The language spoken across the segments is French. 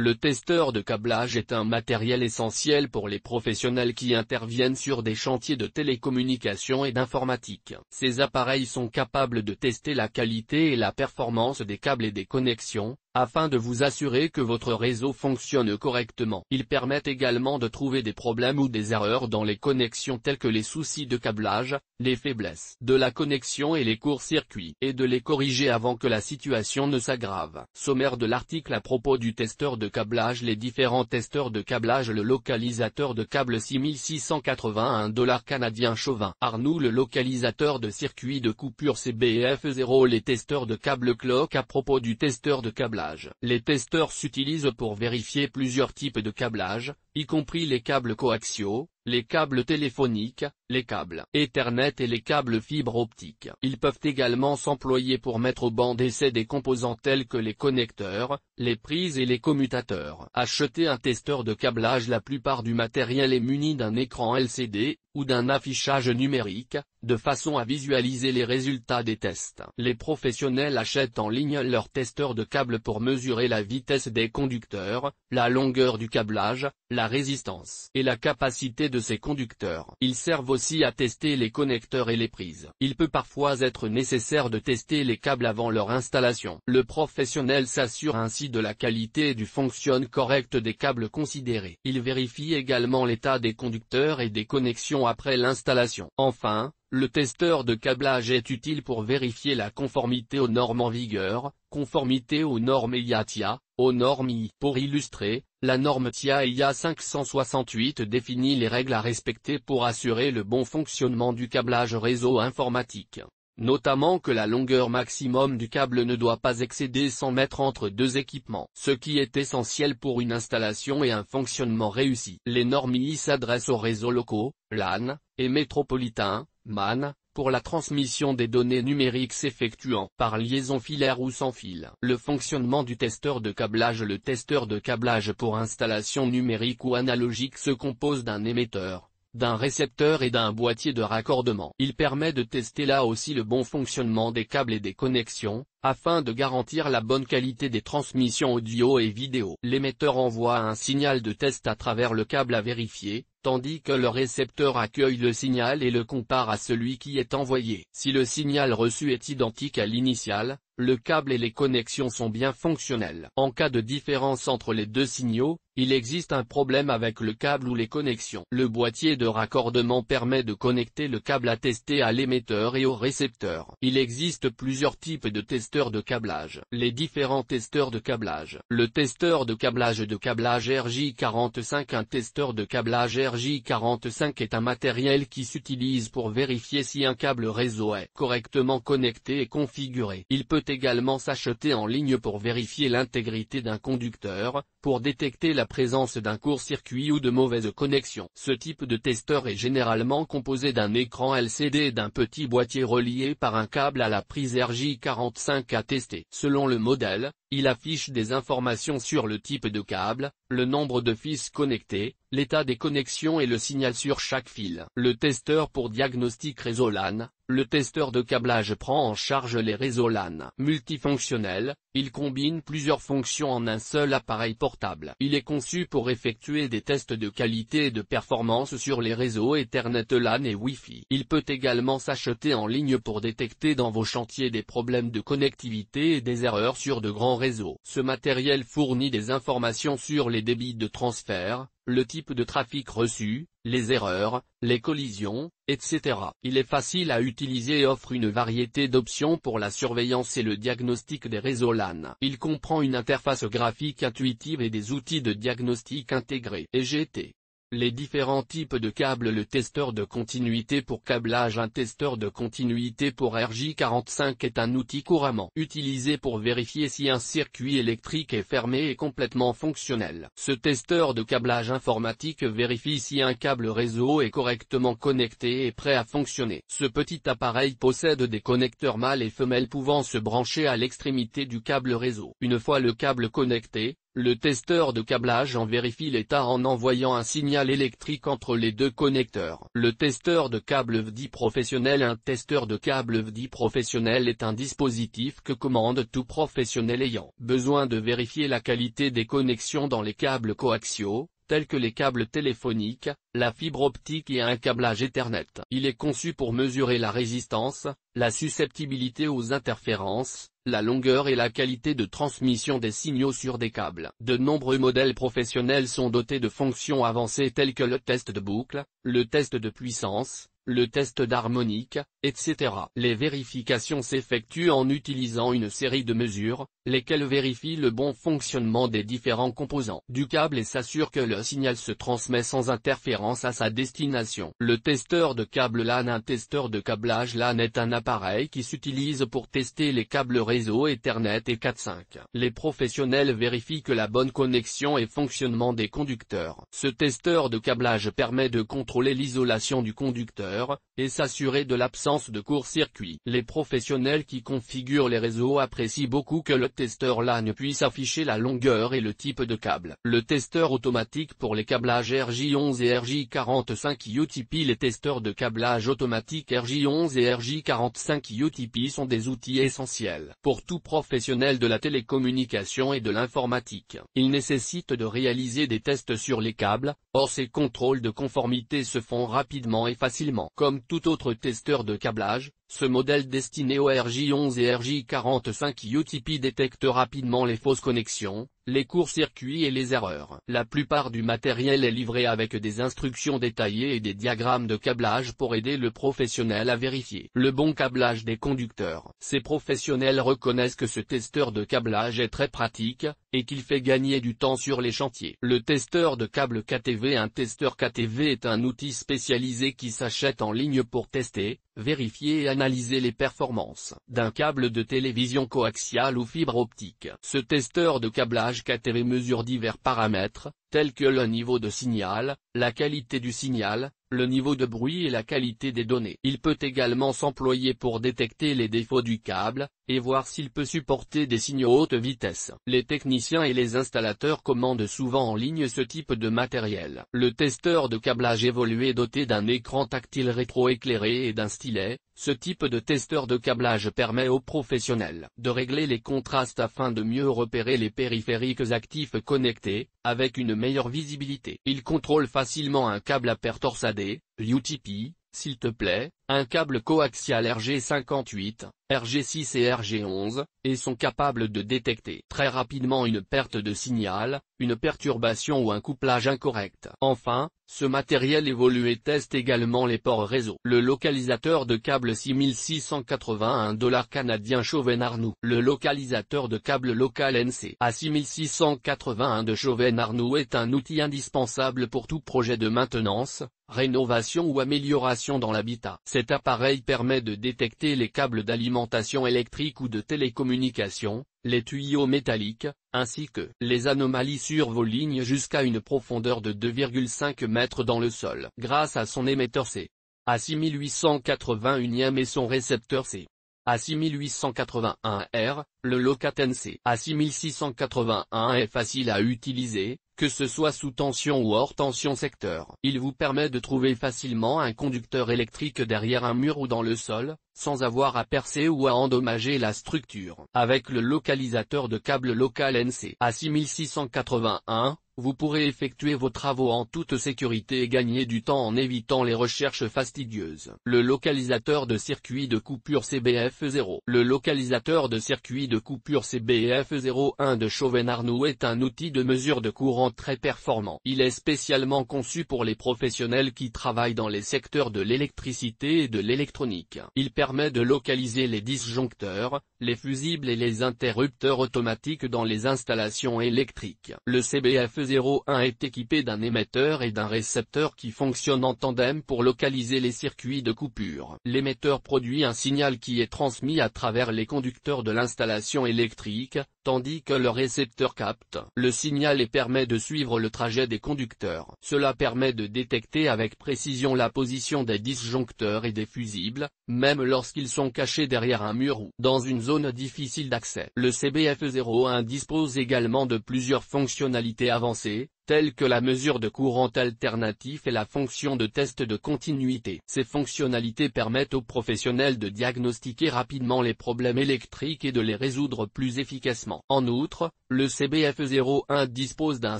Le testeur de câblage est un matériel essentiel pour les professionnels qui interviennent sur des chantiers de télécommunications et d'informatique. Ces appareils sont capables de tester la qualité et la performance des câbles et des connexions, afin de vous assurer que votre réseau fonctionne correctement. Ils permettent également de trouver des problèmes ou des erreurs dans les connexions tels que les soucis de câblage, les faiblesses de la connexion et les courts-circuits, et de les corriger avant que la situation ne s'aggrave. Sommaire de l'article à propos du testeur de câblage. Les différents testeurs de câblage. Le localisateur de câble 6681 $ canadien Chauvin. Arnoux. Le localisateur de circuit de coupure CBF0. Les testeurs de câble Clock. À propos du testeur de câblage, les testeurs s'utilisent pour vérifier plusieurs types de câblage, y compris les câbles coaxiaux, les câbles téléphoniques, les câbles Ethernet et les câbles fibre optique. Ils peuvent également s'employer pour mettre au banc d'essai des composants tels que les connecteurs, les prises et les commutateurs. Acheter un testeur de câblage. La plupart du matériel est muni d'un écran LCD, ou d'un affichage numérique, de façon à visualiser les résultats des tests. Les professionnels achètent en ligne leurs testeurs de câbles pour mesurer la vitesse des conducteurs, la longueur du câblage, la résistance et la capacité de ces conducteurs. Ils servent aussi à tester les connecteurs et les prises. Il peut parfois être nécessaire de tester les câbles avant leur installation. Le professionnel s'assure ainsi de la qualité et du fonctionnement correct des câbles considérés. Il vérifie également l'état des conducteurs et des connexions après l'installation. Enfin, le testeur de câblage est utile pour vérifier la conformité aux normes en vigueur, conformité aux normes IATIA, aux normes I. Pour illustrer, la norme TIA 568 définit les règles à respecter pour assurer le bon fonctionnement du câblage réseau informatique. Notamment que la longueur maximum du câble ne doit pas excéder 100 mètres entre deux équipements, ce qui est essentiel pour une installation et un fonctionnement réussi. Les normes I s'adressent aux réseaux locaux, LAN, et métropolitains, MAN, pour la transmission des données numériques s'effectuant par liaison filaire ou sans fil. Le fonctionnement du testeur de câblage. Le testeur de câblage pour installation numérique ou analogique se compose d'un émetteur, d'un récepteur et d'un boîtier de raccordement. Il permet de tester là aussi le bon fonctionnement des câbles et des connexions, afin de garantir la bonne qualité des transmissions audio et vidéo. L'émetteur envoie un signal de test à travers le câble à vérifier, tandis que le récepteur accueille le signal et le compare à celui qui est envoyé. Si le signal reçu est identique à l'initial, le câble et les connexions sont bien fonctionnels. En cas de différence entre les deux signaux, il existe un problème avec le câble ou les connexions. Le boîtier de raccordement permet de connecter le câble à tester à l'émetteur et au récepteur. Il existe plusieurs types de testeurs de câblage. Les différents testeurs de câblage. Le testeur de câblage RJ45. Un testeur de câblage RJ45 est un matériel qui s'utilise pour vérifier si un câble réseau est correctement connecté et configuré. Il peut également s'acheter en ligne pour vérifier l'intégrité d'un conducteur, pour détecter la présence d'un court-circuit ou de mauvaises connexions. Ce type de testeur est généralement composé d'un écran LCD et d'un petit boîtier relié par un câble à la prise RJ45 à tester. Selon le modèle, il affiche des informations sur le type de câble, le nombre de fils connectés, l'état des connexions et le signal sur chaque fil. Le testeur pour diagnostic réseau LAN. Le testeur de câblage prend en charge les réseaux LAN multifonctionnels. Il combine plusieurs fonctions en un seul appareil portable. Il est conçu pour effectuer des tests de qualité et de performance sur les réseaux Ethernet, LAN et Wi-Fi. Il peut également s'acheter en ligne pour détecter dans vos chantiers des problèmes de connectivité et des erreurs sur de grands réseaux. Ce matériel fournit des informations sur les débits de transfert, le type de trafic reçu, les erreurs, les collisions, etc. Il est facile à utiliser et offre une variété d'options pour la surveillance et le diagnostic des réseaux LAN. Il comprend une interface graphique intuitive et des outils de diagnostic intégrés. EGT. Les différents types de câbles. Le testeur de continuité pour câblage. Un testeur de continuité pour RJ45 est un outil couramment utilisé pour vérifier si un circuit électrique est fermé et complètement fonctionnel. Ce testeur de câblage informatique vérifie si un câble réseau est correctement connecté et prêt à fonctionner. Ce petit appareil possède des connecteurs mâles et femelles pouvant se brancher à l'extrémité du câble réseau. Une fois le câble connecté, Le testeur de câblage en vérifie l'état en envoyant un signal électrique entre les deux connecteurs. Le testeur de câble VDI professionnel. Un testeur de câble VDI professionnel est un dispositif que commande tout professionnel ayant besoin de vérifier la qualité des connexions dans les câbles coaxiaux, tels que les câbles téléphoniques, la fibre optique et un câblage Ethernet. Il est conçu pour mesurer la résistance, la susceptibilité aux interférences, la longueur et la qualité de transmission des signaux sur des câbles. De nombreux modèles professionnels sont dotés de fonctions avancées telles que le test de boucle, le test de puissance, le test d'harmonique, etc. Les vérifications s'effectuent en utilisant une série de mesures, lesquelles vérifient le bon fonctionnement des différents composants du câble et s'assurent que le signal se transmet sans interférence à sa destination. Le testeur de câble LAN. Un testeur de câblage LAN est un appareil qui s'utilise pour tester les câbles réseau Ethernet et Cat5. Les professionnels vérifient que la bonne connexion et fonctionnement des conducteurs. Ce testeur de câblage permet de contrôler l'isolation du conducteur et s'assurer de l'absence de court-circuit. Les professionnels qui configurent les réseaux apprécient beaucoup que le testeur LAN puisse afficher la longueur et le type de câble. Le testeur automatique pour les câblages RJ11 et RJ45 UTP. Les testeurs de câblage automatique RJ11 et RJ45 UTP sont des outils essentiels pour tout professionnel de la télécommunication et de l'informatique. Ils nécessitent de réaliser des tests sur les câbles, or ces contrôles de conformité se font rapidement et facilement. Comme tout autre testeur de câblage, ce modèle destiné aux RJ11 et RJ45 UTP détecte rapidement les fausses connexions, les courts-circuits et les erreurs. La plupart du matériel est livré avec des instructions détaillées et des diagrammes de câblage pour aider le professionnel à vérifier le bon câblage des conducteurs. Ces professionnels reconnaissent que ce testeur de câblage est très pratique, et qu'il fait gagner du temps sur les chantiers. Le testeur de câble KTV. Un testeur KTV est un outil spécialisé qui s'achète en ligne pour tester, vérifier et analyser les performances d'un câble de télévision coaxiale ou fibre optique. Ce testeur de câblage KTV mesure divers paramètres, tels que le niveau de signal, la qualité du signal, le niveau de bruit et la qualité des données. Il peut également s'employer pour détecter les défauts du câble, et voir s'il peut supporter des signaux haute vitesse. Les techniciens et les installateurs commandent souvent en ligne ce type de matériel. Le testeur de câblage évolué doté d'un écran tactile rétroéclairé et d'un stylet. Ce type de testeur de câblage permet aux professionnels de régler les contrastes afin de mieux repérer les périphériques actifs connectés, avec une meilleure visibilité. Il contrôle facilement un câble à paire torsadé, UTP, s'il te plaît, un câble coaxial RG58, RG6 et RG11, et sont capables de détecter très rapidement une perte de signal, une perturbation ou un couplage incorrect. Enfin, ce matériel évolué teste également les ports réseau. Le localisateur de câble 6681 $ canadien Chauven-Arnoux. Le localisateur de câble local NC à 6681 de Chauven-Arnoux est un outil indispensable pour tout projet de maintenance, rénovation ou amélioration dans l'habitat. Cet appareil permet de détecter les câbles d'alimentation électrique ou de télécommunication, les tuyaux métalliques, ainsi que les anomalies sur vos lignes jusqu'à une profondeur de 2,5 mètres dans le sol. Grâce à son émetteur C à 6881 et son récepteur C à 6881R, le Locaten C à 6681 est facile à utiliser, que ce soit sous tension ou hors tension secteur. Il vous permet de trouver facilement un conducteur électrique derrière un mur ou dans le sol, sans avoir à percer ou à endommager la structure. Avec le localisateur de câble local NC à 6681, vous pourrez effectuer vos travaux en toute sécurité et gagner du temps en évitant les recherches fastidieuses. Le localisateur de circuit de coupure CBF0. Le localisateur de circuit de coupure CBF01 de Chauven-Arnoux est un outil de mesure de courant très performant. Il est spécialement conçu pour les professionnels qui travaillent dans les secteurs de l'électricité et de l'électronique. Il permet de localiser les disjoncteurs, les fusibles et les interrupteurs automatiques dans les installations électriques. Le CBF0 CBF01 est équipé d'un émetteur et d'un récepteur qui fonctionnent en tandem pour localiser les circuits de coupure. L'émetteur produit un signal qui est transmis à travers les conducteurs de l'installation électrique, tandis que le récepteur capte le signal et permet de suivre le trajet des conducteurs. Cela permet de détecter avec précision la position des disjoncteurs et des fusibles, même lorsqu'ils sont cachés derrière un mur ou dans une zone difficile d'accès. Le CBF01 dispose également de plusieurs fonctionnalités avancées, telles que la mesure de courant alternatif et la fonction de test de continuité. Ces fonctionnalités permettent aux professionnels de diagnostiquer rapidement les problèmes électriques et de les résoudre plus efficacement. En outre, le CBF01 dispose d'un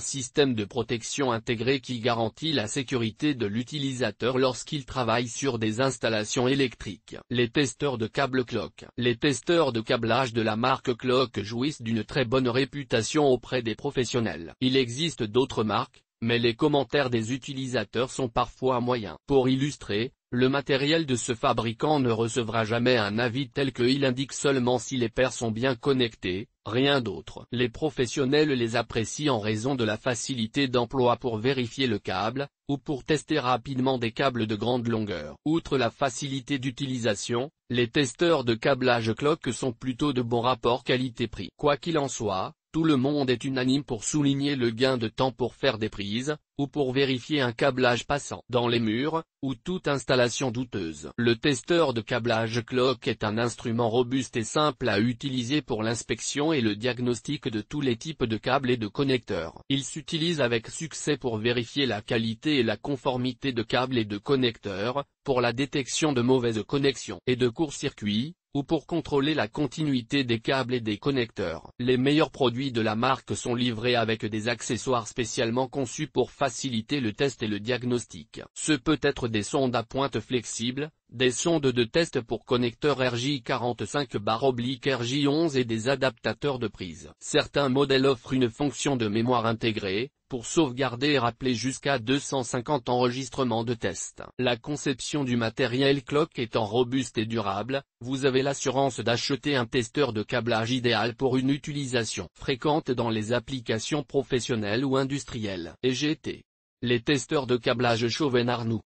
système de protection intégré qui garantit la sécurité de l'utilisateur lorsqu'il travaille sur des installations électriques. Les testeurs de câbles Clock. Les testeurs de câblage de la marque Clock jouissent d'une très bonne réputation auprès des professionnels. Il existe d'autres marques, mais les commentaires des utilisateurs sont parfois moyens. Pour illustrer, le matériel de ce fabricant ne recevra jamais un avis tel qu'il indique seulement si les paires sont bien connectées, rien d'autre. Les professionnels les apprécient en raison de la facilité d'emploi pour vérifier le câble, ou pour tester rapidement des câbles de grande longueur. Outre la facilité d'utilisation, les testeurs de câblage Clock sont plutôt de bon rapport qualité-prix. Quoi qu'il en soit, tout le monde est unanime pour souligner le gain de temps pour faire des prises, ou pour vérifier un câblage passant dans les murs, ou toute installation douteuse. Le testeur de câblage Clock est un instrument robuste et simple à utiliser pour l'inspection et le diagnostic de tous les types de câbles et de connecteurs. Il s'utilise avec succès pour vérifier la qualité et la conformité de câbles et de connecteurs, pour la détection de mauvaises connexions et de court-circuits, ou pour contrôler la continuité des câbles et des connecteurs. Les meilleurs produits de la marque sont livrés avec des accessoires spécialement conçus pour faciliter le test et le diagnostic. Ce peut être des sondes à pointe flexibles, des sondes de test pour connecteurs RJ45/RJ11 et des adaptateurs de prise. Certains modèles offrent une fonction de mémoire intégrée, pour sauvegarder et rappeler jusqu'à 250 enregistrements de test. La conception du matériel Clock étant robuste et durable, vous avez l'assurance d'acheter un testeur de câblage idéal pour une utilisation fréquente dans les applications professionnelles ou industrielles. Et GT. Les testeurs de câblage Chauven Arnoux.